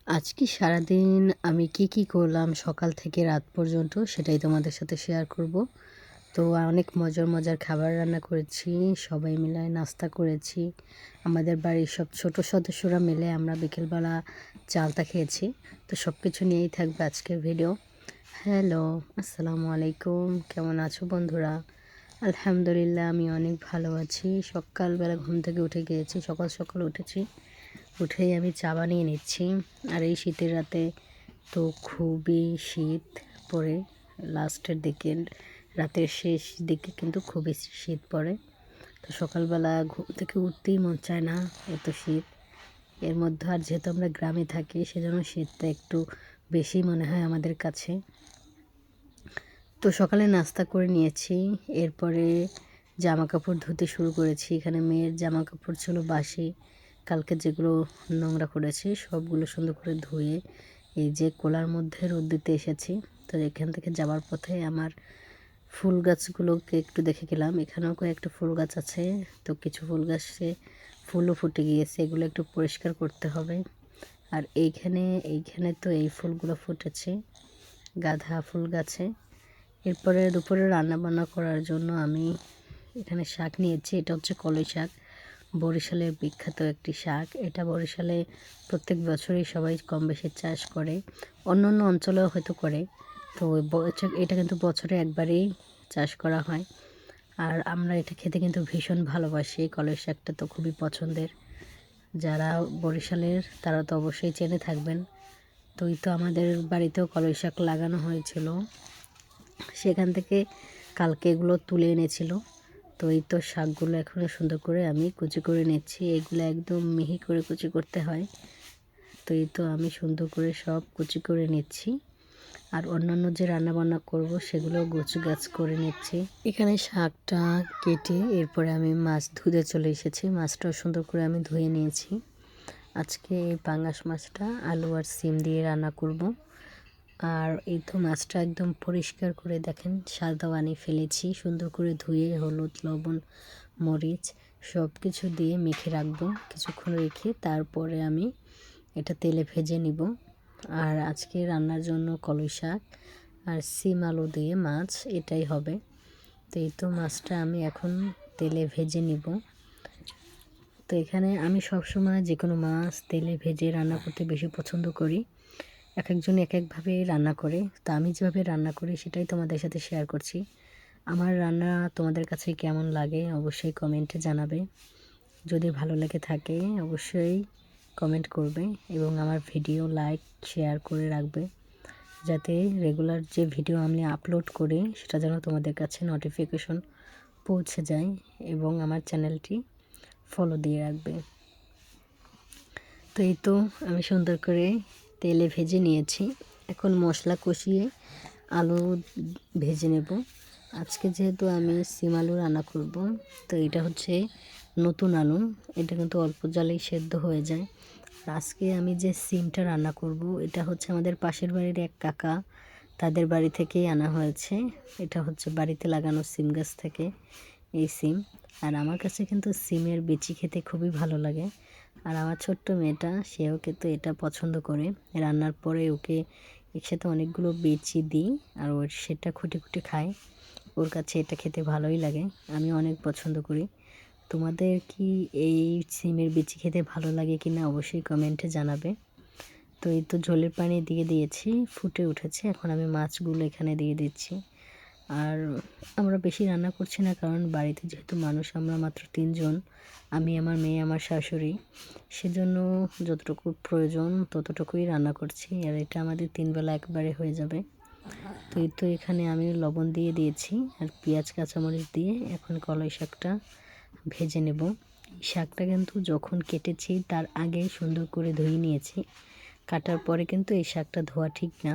আজকে সারাদিন আমি কি করলাম সকাল থেকে রাত পর্যন্ত সেটাই তোমাদের সাথে শেয়ার করব। তো অনেক মজার মজার খাবার রান্না করেছি, সবাই মিলে নাস্তা করেছি। আমাদের বাড়ির সব ছোট সদস্যরা মিলে আমরা বিকেলবেলা চালতা খেয়েছি। তো সব কিছু নিয়েই থাকবে আজকের ভিডিও। হ্যালো, আসসালামু আলাইকুম, কেমন আছো বন্ধুরা? আলহামদুলিল্লাহ, আমি অনেক ভালো আছি। সকালবেলা ঘুম থেকে উঠে গিয়েছি, সকাল সকাল উঠেছি। উঠেই আমি চা বানিয়ে নিচ্ছি। আর এই শীতের রাতে তো খুবই শীত পড়ে, লাস্টের দিকে রাতের শেষ দিকে কিন্তু খুবই শীত পড়ে। তো সকালবেলা ঘুম থেকে উঠতেই মন চায় না, এত শীত। এর মধ্যে আর যেহেতু আমরা গ্রামে থাকি সেজন্য শীতটা একটু বেশি মনে হয় আমাদের কাছে। তো সকালে নাস্তা করে নিয়েছি, এরপরে জামা কাপড় ধুতে শুরু করেছি। এখানে মেয়ের জামা কাপড় ছিল বাসি, কালকে যেগুলো নোংরা করেছি সবগুলো সুন্দর করে ধুয়ে এই যে কোলার মধ্যে রোদ দিতে এসেছি। তো এখান থেকে যাওয়ার পথে আমার ফুল গাছগুলোকে একটু দেখে গেলাম। এখানেও কয়েকটা ফুল গাছ আছে, তো কিছু ফুল গাছে ফুলও ফুটে গিয়েছে, এগুলো একটু পরিষ্কার করতে হবে। আর এইখানে তো এই ফুলগুলো ফুটেছে, গাঁদা ফুল গাছে। এরপরে দুপুরে রান্নাবান্না করার জন্য আমি এখানে শাক নিয়েছি। এটা হচ্ছে কলই শাক, বরিশালের বিখ্যাত একটি শাক। এটা বরিশালে প্রত্যেক বছরই সবাই কম বেশি চাষ করে, অন্য অন্য অঞ্চলেও হয়তো করে। তো এটা কিন্তু বছরে একবারেই চাষ করা হয়। আর আমরা এটা খেতে কিন্তু ভীষণ ভালোবাসি। কলই শাকটা তো খুবই পছন্দের। যারা বরিশালের তারা তো অবশ্যই চেনে থাকবেন। তো এই তো আমাদের বাড়িতেও কলই শাক লাগানো হয়েছিল, সেখান থেকে কালকে এগুলো তুলে এনেছিল। তো এই তো শাকগুলো এখন সুন্দর করে আমি কুচি করে নিচ্ছি। এগুলো একদম মিহি করে কুচি করতে হয়। তো এই তো আমি সুন্দর করে সব কুচি করে নিচ্ছি। আর অন্যান্য যে রান্নাবান্না করব সেগুলো গাছ করে নিচ্ছি। এখানে শাকটা কেটে এরপরে আমি মাছ ধুতে চলে এসেছি। মাছটাও সুন্দর করে আমি ধুয়ে নিয়েছি। আজকে এই পাঙ্গাস মাছটা আলু আর সিম দিয়ে রান্না করব। আর এই তো মাছটা একদম পরিষ্কার করে দেখেন সাদা পানি ফেলেছি, সুন্দর করে ধুয়ে হলুদ লবণ মরিচ সব কিছু দিয়ে মেখে রাখবো কিছুক্ষণ রেখে, তারপরে আমি এটা তেলে ভেজে নিব। আর আজকে রান্নার জন্য কলই শাক আর সিম আলু দিয়ে মাছ এটাই হবে। তো এই তো মাছটা আমি এখন তেলে ভেজে নিব। তো এখানে আমি সবসময় যে কোনো মাছ তেলে ভেজে রান্না করতে বেশি পছন্দ করি। এক একজন এক একভাবে রান্না করে, তো আমি যেভাবে রান্না করি সেটাই তোমাদের সাথে শেয়ার করছি। আমার রান্না তোমাদের কাছে কেমন লাগে অবশ্যই কমেন্টে জানাবে। যদি ভালো লেগে থাকে অবশ্যই কমেন্ট করবে এবং আমার ভিডিও লাইক শেয়ার করে রাখবে, যাতে রেগুলার যে ভিডিও আমি আপলোড করি সেটা যেন তোমাদের কাছে নোটিফিকেশন পৌঁছে যায় এবং আমার চ্যানেলটি ফলো দিয়ে রাখবে। তো এই তো আমি সুন্দর করে তেলে ভেজে নিয়েছি। এখন মশলা কষিয়ে আলু ভেজে নেব। আজকে যেহেতু আমি সিম আলু রান্না করব, তো এটা হচ্ছে নতুন আলু, এটা কিন্তু অল্প জালেই সেদ্ধ হয়ে যায়। আর আজকে আমি যে সিমটা রান্না করব এটা হচ্ছে আমাদের পাশের বাড়ির এক কাকা, তাদের বাড়ি থেকেই আনা হয়েছে। এটা হচ্ছে বাড়িতে লাগানো সিম গাছ থেকে এই সিম। আর আমার কাছে কিন্তু সিমের বিচি খেতে খুবই ভালো লাগে। আর আমার ছোট্ট মেয়েটা সেও কিন্তু এটা পছন্দ করে। রান্নার পরে ওকে একসাথে অনেকগুলো বিচি দিই আর ওর সেটা খুঁটে খুঁটে খায়। ওর কাছে এটা খেতে ভালোই লাগে, আমি অনেক পছন্দ করি। তোমাদের কি এই সিমের বিচি খেতে ভালো লাগে কি না অবশ্যই কমেন্টে জানাবে। তো এই তো ঝোলের পানি দিয়ে দিয়েছি, ফুটে উঠেছে। এখন আমি মাছগুলো এখানে দিয়ে দিচ্ছি। আর আমরা বেশি রান্না করছি না, কারণ বাড়িতে যেহেতু মানুষ আমরা মাত্র 3 জন, আমি আমার মেয়ে আমার শাশুড়ি, সেজন্য যতটুকু প্রয়োজন ততটুকুই রান্না করছি। আর এটা আমাদের 3 বেলা একবারে হয়ে যাবে। তো এই তো এখানে আমি লবণ দিয়ে দিয়েছি আর পেঁয়াজ কাঁচামরিচ দিয়ে এখন কলাই শাকটা ভেজে নেব। শাকটা কিন্তু যখন কেটেছি তার আগে সুন্দর করে ধুয়ে নিয়েছি। কাটার পরে কিন্তু এই শাকটা ধোয়া ঠিক না,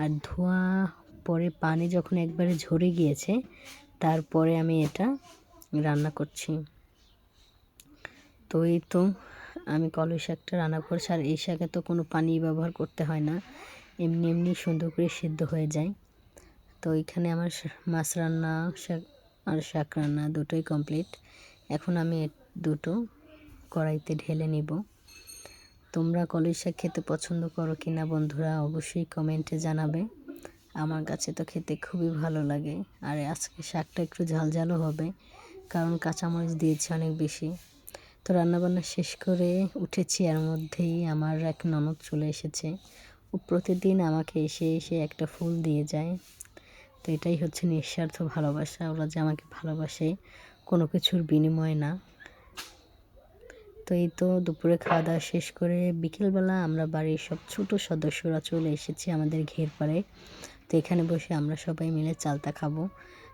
আর ধোয়া পরে পানি যখন একবারে ঝরে গিয়েছে তারপরে আমি এটা রান্না করছি। তো এই তো আমি কলই শাকটা রান্না করছি। আর এই শাকে তো কোনো পানি ব্যবহার করতে হয় না, এমনি এমনি সুন্দর করে সিদ্ধ হয়ে যায়। তো এখানে আমার মাছ রান্না শাক আর শাক রান্না দুটোই কমপ্লিট। এখন আমি দুটো কড়াইতে ঢেলে নিব। তোমরা কলই শাক খেতে পছন্দ করো কি না বন্ধুরা অবশ্যই কমেন্টে জানাবে। আমার কাছে তো খেতে খুবই ভালো লাগে। আর আজকে শাকটা একটু ঝালঝালও হবে, কারণ কাঁচামরিচ দিয়েছি অনেক বেশি। তো রান্নাবান্না শেষ করে উঠেছি, এর মধ্যেই আমার এক ননদ চলে এসেছে। ও প্রতিদিন আমাকে এসে এসে একটা ফুল দিয়ে যায়। তো এটাই হচ্ছে নিঃস্বার্থ ভালোবাসা, ওরা যে আমাকে ভালোবাসে কোনো কিছুর বিনিময়ে না। তো এই তো দুপুরে খাওয়া দাওয়া শেষ করে বিকেলবেলা আমরা বাড়ির সব ছোট সদস্যরা চলে এসেছি আমাদের ঘের পাড়ে। তো এখানে বসে আমরা সবাই মিলে চালতা খাবো।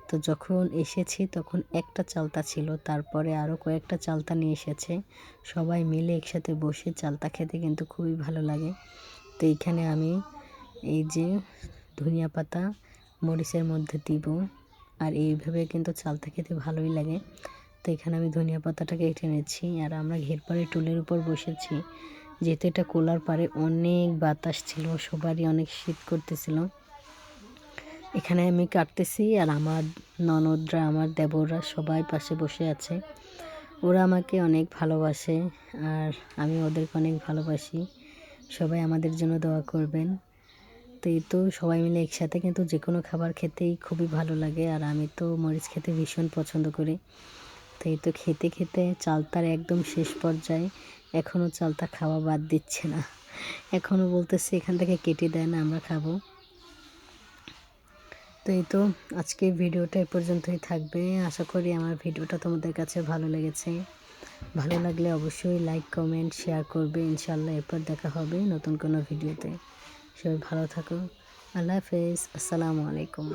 তো যখন এসেছি তখন একটা চালতা ছিল, তারপরে আরও কয়েকটা চালতা নিয়ে এসেছে। সবাই মিলে একসাথে বসে চালতা খেতে কিন্তু খুবই ভালো লাগে। তো এইখানে আমি এই যে ধনিয়া পাতা মরিচের মধ্যে দিব, আর এইভাবে কিন্তু চালতা খেতে ভালোই লাগে। তো এখানে আমি ধনিয়া পাতাটাকে কেটে নিচ্ছি, আর আমরা ঘের পাড়ে টুলের উপর বসেছি, যেহেতু এটা কোলার পাড়ে অনেক বাতাস ছিল, সবারই অনেক শীত করতেছিল। এখানে আমি কাটতেছি, আর আমার ননদরা আমার দেবররা সবাই পাশে বসে আছে। ওরা আমাকে অনেক ভালোবাসে, আর আমি ওদেরকে অনেক ভালোবাসি। সবাই আমাদের জন্য দোয়া করবেন। তো এই তো সবাই মিলে একসাথে কিন্তু যে কোনো খাবার খেতেই খুবই ভালো লাগে, আর আমি তো মরিচ খেতে ভীষণ পছন্দ করি। তো এই তো খেতে খেতে চালতার একদম শেষ পর্যায়ে, এখনও চালতা খাওয়া বাদ দিচ্ছে না, এখনও বলতেছে এখান থেকে কেটে দেয় না, আমরা খাবো। তো এই তো আজকের ভিডিওটা এ পর্যন্তই থাকবে। আশা করি আমার ভিডিওটা তোমাদের কাছে ভালো লেগেছে। ভালো লাগলে অবশ্যই লাইক কমেন্ট শেয়ার করবে। ইনশাআল্লাহ এরপর দেখা হবে নতুন কোনো ভিডিওতে। সবাই ভালো থাকো। আল্লাহ হাফেজ। আসসালামু আলাইকুম।